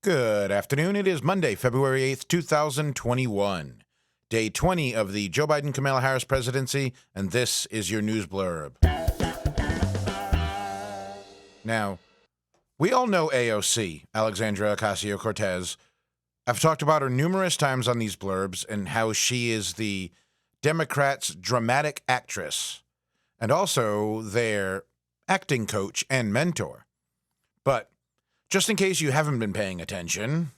Good afternoon. It is Monday, February 8th, 2021. Day 20 of the Joe Biden-Kamala Harris presidency, and this is your news blurb. Now, we all know AOC, Alexandria Ocasio-Cortez. I've talked about her numerous times on these blurbs and how she is the Democrats' dramatic actress and also their acting coach and mentor. But just in case you haven't been paying attention,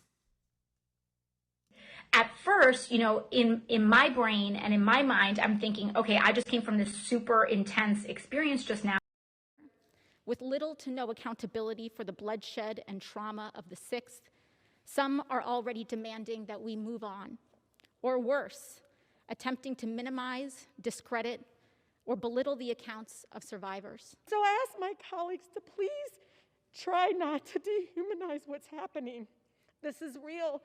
at first, in my brain and in my mind, I'm thinking, okay, I just came from this super intense experience just now. With little to no accountability for the bloodshed and trauma of the 6th, some are already demanding that we move on, or worse, attempting to minimize, discredit, or belittle the accounts of survivors. So I ask my colleagues to please try not to dehumanize what's happening. This is real.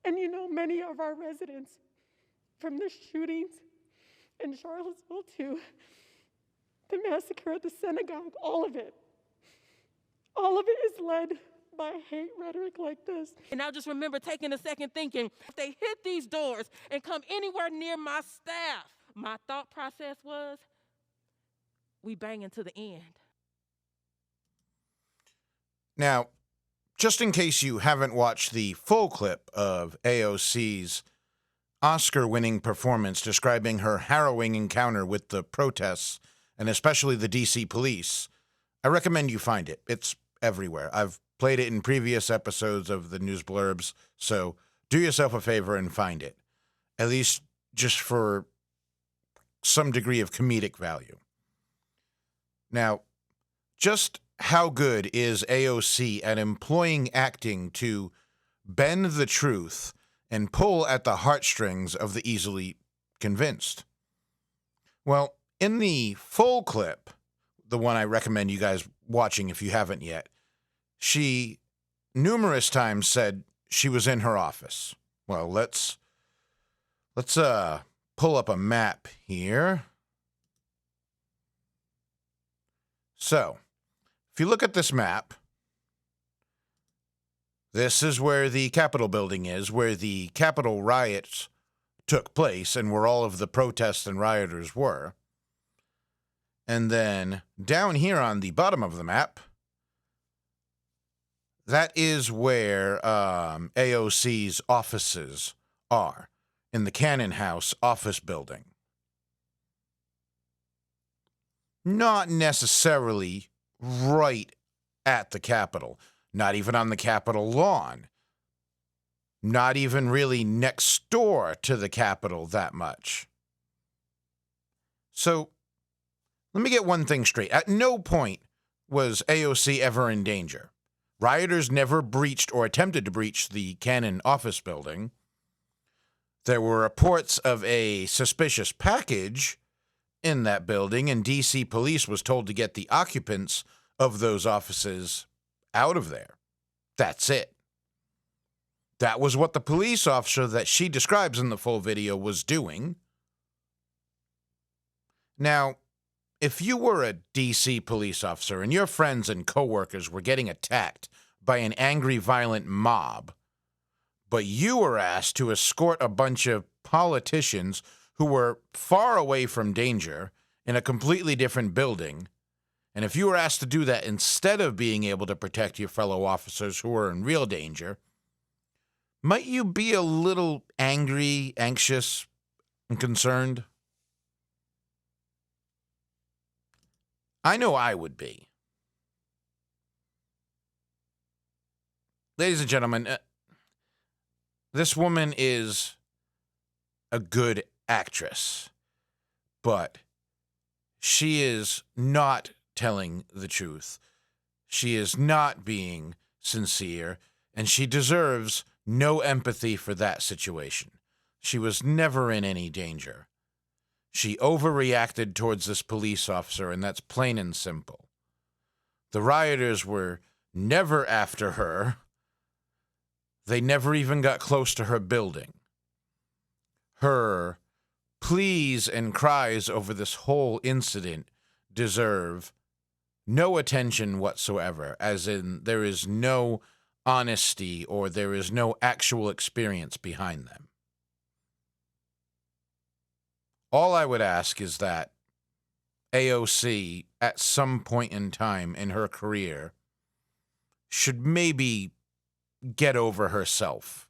And many of our residents, from the shootings in Charlottesville to the massacre at the synagogue, all of it is led by hate rhetoric like this. And I just remember taking a second thinking, if they hit these doors and come anywhere near my staff, my thought process was, we bang into the end. now, just in case you haven't watched the full clip of AOC's Oscar-winning performance describing her harrowing encounter with the protests and especially the D.C. police, I recommend you find it. It's everywhere. I've played it in previous episodes of the news blurbs, so do yourself a favor and find it, at least just for some degree of comedic value. Now, just how good is AOC at employing acting to bend the truth and pull at the heartstrings of the easily convinced? Well, in the full clip, the one I recommend you guys watching if you haven't yet, she numerous times said she was in her office. Well, let's pull up a map here. So, if you look at this map, this is where the Capitol building is, where the Capitol riots took place and where all of the protests and rioters were. And then down here on the bottom of the map, that is where AOC's offices are, in the Cannon House office building. Not necessarily right at the Capitol, not even on the Capitol lawn, not even really next door to the Capitol that much. So, let me get one thing straight. At no point was AOC ever in danger. Rioters never breached or attempted to breach the Cannon office building. There were reports of a suspicious package in that building, and D.C. police was told to get the occupants of those offices out of there. That's it. That was what the police officer that she describes in the full video was doing. Now, if you were a D.C. police officer and your friends and coworkers were getting attacked by an angry, violent mob, but you were asked to escort a bunch of politicians who were far away from danger in a completely different building, and if you were asked to do that instead of being able to protect your fellow officers who were in real danger, might you be a little angry, anxious, and concerned? I know I would be. Ladies and gentlemen, this woman is a good actress, but she is not telling the truth. She is not being sincere, and she deserves no empathy for that situation. She was never in any danger. She overreacted towards this police officer, and that's plain and simple. The rioters were never after her. They never even got close to her building. Her pleas and cries over this whole incident deserve no attention whatsoever, as in there is no honesty or there is no actual experience behind them. All I would ask is that AOC, at some point in time in her career, should maybe get over herself,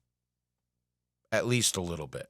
at least a little bit.